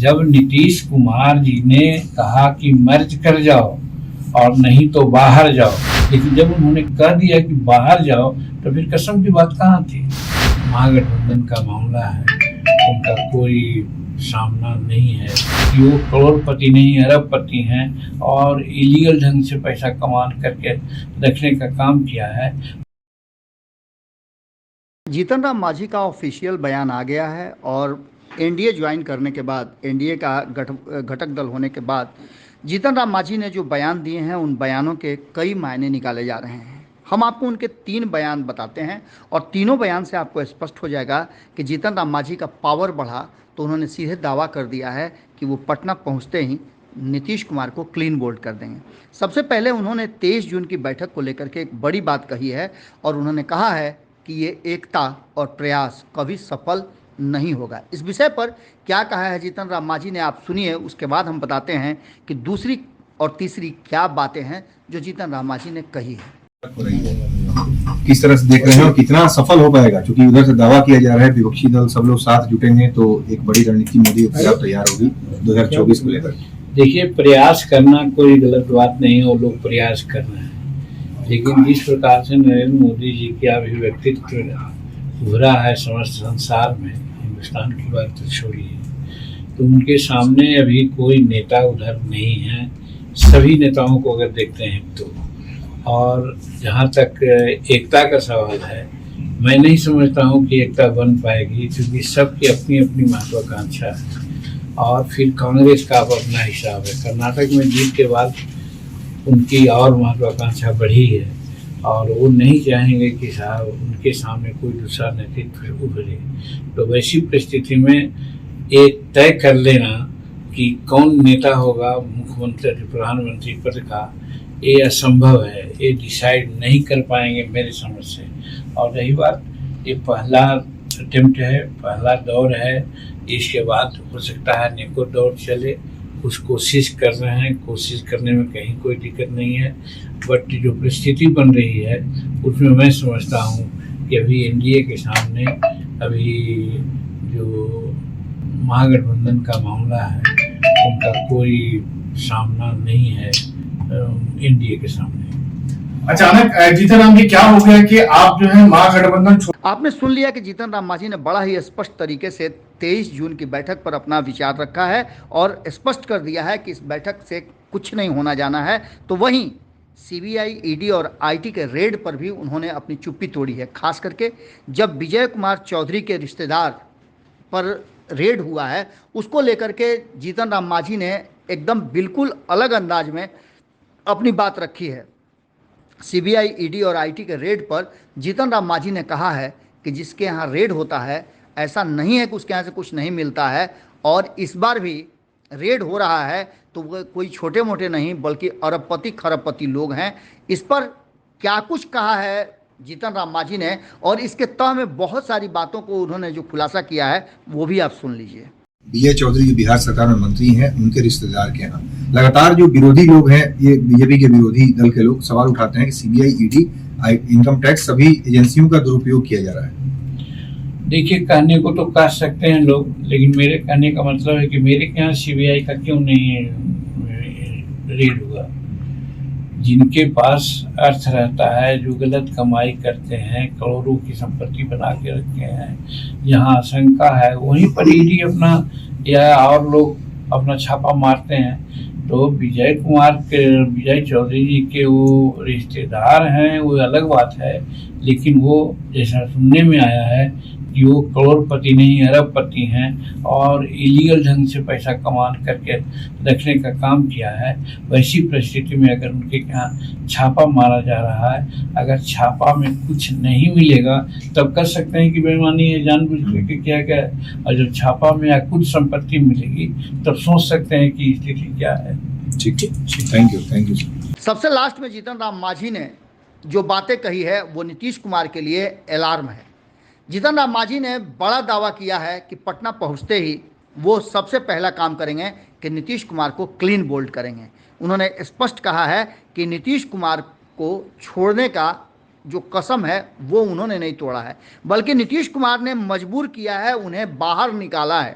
जब नीतीश कुमार जी ने कहा कि मर्ज कर जाओ और नहीं तो बाहर जाओ, लेकिन जब उन्होंने कह दिया कि बाहर जाओ तो फिर कसम की बात कहाँ थी। महागठबंधन का मामला है, उनका कोई सामना नहीं है कि वो करोड़पति नहीं अरबपति हैं और इलीगल ढंग से पैसा कमान करके रखने का काम किया है। जीतन राम मांझी का ऑफिशियल बयान आ गया है और एनडीए ज्वाइन करने के बाद, एनडीए का घटक दल होने के बाद जीतन राम मांझी ने जो बयान दिए हैं उन बयानों के कई मायने निकाले जा रहे हैं। हम आपको उनके 3 बयान बताते हैं और तीनों बयान से आपको स्पष्ट हो जाएगा कि जीतन राम मांझी का पावर बढ़ा तो उन्होंने सीधे दावा कर दिया है कि वो पटना पहुँचते ही नीतीश कुमार को क्लीन बोल्ड कर देंगे। सबसे पहले उन्होंने 23 जून की बैठक को लेकर के एक बड़ी बात कही है और उन्होंने कहा है कि ये एकता और प्रयास कभी सफल नहीं होगा। इस विषय पर क्या कहा है जीतन राम मांझी ने, आप सुनिए, उसके बाद हम बताते हैं कि दूसरी और तीसरी क्या बातें हैं जो जीतन राम मांझी ने कही है। किस तरह से देख रहे हैं और कितना सफल हो पाएगा, क्योंकि उधर से दावा किया जा रहा है विपक्षी दल सब लोग साथ जुटेंगे तो एक बड़ी रणनीति मोदी के खिलाफ तैयार होगी 2024 को लेकर। देखिए, प्रयास करना कोई गलत बात नहीं है और लोग प्रयास कर रहे हैं, लेकिन जिस प्रकार से नरेंद्र मोदी जी का अभिव्यक्तित्व उभरा है समस्त संसार में, हिंदुस्तान की बात तो छोड़िए, तो उनके सामने अभी कोई नेता उधर नहीं है। सभी नेताओं को अगर देखते हैं तो, और जहाँ तक एकता का सवाल है, मैं नहीं समझता हूँ कि एकता बन पाएगी, क्योंकि सबकी अपनी अपनी महत्वाकांक्षा है और फिर कांग्रेस का अपना हिसाब है। कर्नाटक में जीत के बाद उनकी और महत्वाकांक्षा बढ़ी है और वो नहीं चाहेंगे कि साहब उनके सामने कोई दूसरा नेतृत्व उभरे। तो वैसी परिस्थिति में एक तय कर लेना कि कौन नेता होगा मुख्यमंत्री प्रधानमंत्री पद का, ये असंभव है, ये डिसाइड नहीं कर पाएंगे मेरे समझ से। और रही बात, ये पहला अटेम्प्ट है, पहला दौर है, इसके बाद हो सकता है नेको दौर चले। कुछ कोशिश कर रहे हैं, कोशिश करने में कहीं कोई दिक्कत नहीं है, बट जो परिस्थिति बन रही है उसमें मैं समझता हूँ कि अभी एनडीए के सामने अभी जो महागठबंधन का मामला है उनका कोई सामना नहीं है एनडीए के सामने। अचानक जीतन राम जी क्या हो गया कि आप जो है महागठबंधन आपने सुन लिया कि जीतन राम मांझी ने बड़ा ही स्पष्ट तरीके से 23 जून की बैठक पर अपना विचार रखा है और स्पष्ट कर दिया है कि इस बैठक से कुछ नहीं होना जाना है। तो वहीं सीबीआई, ईडी और आईटी के रेड पर भी उन्होंने अपनी चुप्पी तोड़ी है। खास करके जब विजय कुमार चौधरी के रिश्तेदार पर रेड हुआ है, उसको लेकर के जीतन राम मांझी ने एकदम बिल्कुल अलग अंदाज में अपनी बात रखी है। सीबीआई, ईडी और आईटी के रेड पर जीतन राम मांझी ने कहा है कि जिसके यहाँ रेड होता है ऐसा नहीं है कि उसके यहाँ से कुछ नहीं मिलता है, और इस बार भी रेड हो रहा है तो वो कोई छोटे मोटे नहीं बल्कि अरबपति खरबपति लोग हैं। इस पर क्या कुछ कहा है जीतन राम मांझी ने और इसके तह में बहुत सारी बातों को उन्होंने जो खुलासा किया है वो भी आप सुन लीजिए। विजय चौधरी जो बिहार सरकार में मंत्री हैं, उनके रिश्तेदार के यहाँ लगातार जो विरोधी लोग हैं, ये बीजेपी के विरोधी दल के लोग सवाल उठाते हैं कि सीबीआई, ईडी, इनकम टैक्स सभी एजेंसियों का दुरुपयोग किया जा रहा है। देखिए, कहने को तो कह सकते हैं लोग, लेकिन मेरे कहने का मतलब है कि मेरे यहाँ सीबीआई का क्यों नहीं रेड हुआ। जिनके पास अर्थ रहता है, जो गलत कमाई करते हैं, करोड़ों की संपत्ति बना के रखे हैं, यहाँ आशंका है वहीं पर ईडी अपना या और लोग अपना छापा मारते हैं। तो विजय चौधरी जी के वो रिश्तेदार हैं, वो अलग बात है, लेकिन वो जैसा सुनने में आया है कि वो करोड़पति नहीं अरबपति हैं और इलीगल ढंग से पैसा कमान करके रखने का काम किया है। वैसी परिस्थिति में अगर उनके यहाँ छापा मारा जा रहा है, अगर छापा में कुछ नहीं मिलेगा तब कर सकते हैं कि बेईमानी है, जानबूझ करके किया गया है, और जब छापा में या कुछ संपत्ति मिलेगी तब सोच सकते हैं कि स्थिति क्या है। ठीक, थैंक यू। सबसे लास्ट में जीतन राम मांझी ने जो बातें कही है वो नीतीश कुमार के लिए अलार्म है। जीतन राम मांझी ने बड़ा दावा किया है कि पटना पहुंचते ही वो सबसे पहला काम करेंगे कि नीतीश कुमार को क्लीन बोल्ड करेंगे। उन्होंने स्पष्ट कहा है कि नीतीश कुमार को छोड़ने का जो कसम है वो उन्होंने नहीं तोड़ा है, बल्कि नीतीश कुमार ने मजबूर किया है, उन्हें बाहर निकाला है।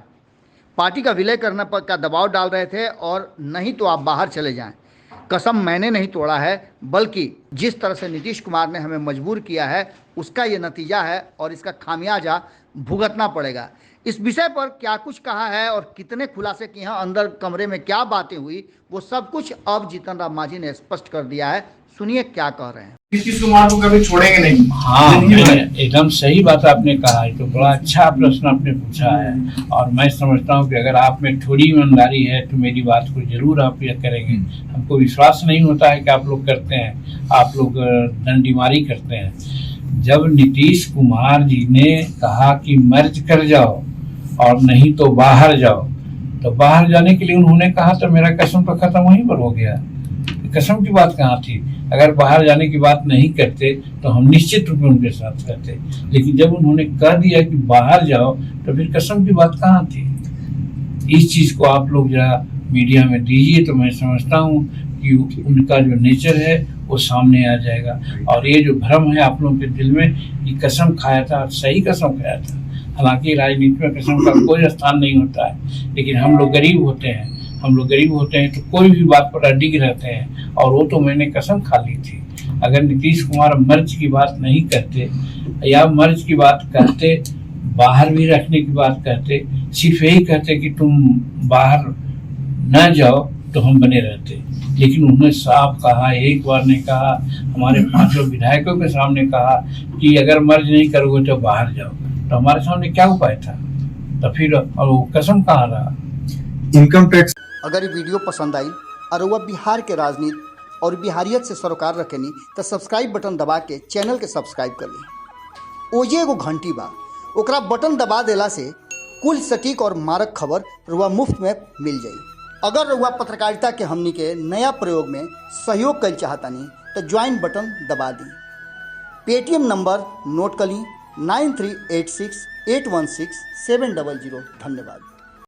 पार्टी का विलय करने पर का दबाव डाल रहे थे और नहीं तो आप बाहर चले जाएं। कसम मैंने नहीं तोड़ा है, बल्कि जिस तरह से नीतीश कुमार ने हमें मजबूर किया है उसका ये नतीजा है और इसका खामियाजा भुगतना पड़ेगा। इस विषय पर क्या कुछ कहा है और कितने खुलासे किए हैं, अंदर कमरे में क्या बातें हुई, वो सब कुछ अब जीतन राम मांझी ने स्पष्ट कर दिया है। सुनिए क्या कह रहे हैं। नीतीश कुमार को कभी छोड़ेंगे नहीं। हाँ, एकदम सही बात आपने कहा है। तो बड़ा अच्छा प्रश्न आपने पूछा है और मैं समझता हूँ कि अगर आप में थोड़ी ईमानदारी है तो मेरी बात को जरूर आप यह करेंगे। हमको विश्वास नहीं होता है कि आप लोग करते हैं, आप लोग डंडीमारी करते हैं। जब नीतीश कुमार जी ने कहा कि मर्ज कर जाओ और नहीं तो बाहर जाओ, तो बाहर जाने के लिए उन्होंने कहा तो मेरा कसम तो खत्म वहीं पर हो गया। कसम की बात कहाँ थी? अगर बाहर जाने की बात नहीं करते तो हम निश्चित रूप में उनके साथ रहते, लेकिन जब उन्होंने कह दिया कि बाहर जाओ तो फिर कसम की बात कहाँ थी? इस चीज को आप लोग जरा मीडिया में दीजिए तो मैं समझता हूँ कि उनका जो नेचर है वो सामने आ जाएगा। और ये जो भ्रम है आप लोगों के दिल में कि कसम खाया था, सही कसम खाया था। हालांकि राजनीति में कसम का कोई स्थान नहीं होता है, लेकिन हम लोग गरीब होते हैं। हम लोग गरीब होते हैं तो कोई भी बात पर अडिग रहते हैं, और वो तो मैंने कसम खा ली थी। अगर नीतीश कुमार मर्ज की बात नहीं करते या मर्ज की बात करते, बाहर भी रखने की बात करते, सिर्फ यही कहते कि तुम बाहर न जाओ तो हम बने रहते। लेकिन उन्होंने साफ कहा, एक बार ने कहा, हमारे 5 विधायकों के सामने कहा कि अगर मर्ज नहीं करोगे तो बाहर जाओ। तो हमारे सामने क्या उपाय था? तो फिर और वो कसम कहाँ रहा? Income tax. अगर ये वीडियो पसंद आई और वह बिहार के राजनीति और बिहारियत से सरोकार रखेनी तो सब्सक्राइब बटन दबा के चैनल के सब्सक्राइब कर ली। ओजे एगो घंटी बा, ओकरा बटन दबा देला से कुल सटीक और मारक खबर रुआ मुफ्त में मिल जाई। अगर रुआ पत्रकारिता के हमनी के नया प्रयोग में सहयोग कर चाहतानी तो ज्वाइन बटन दबा दी। पेटीएम नंबर नोट कर ली 9386 816 700। धन्यवाद।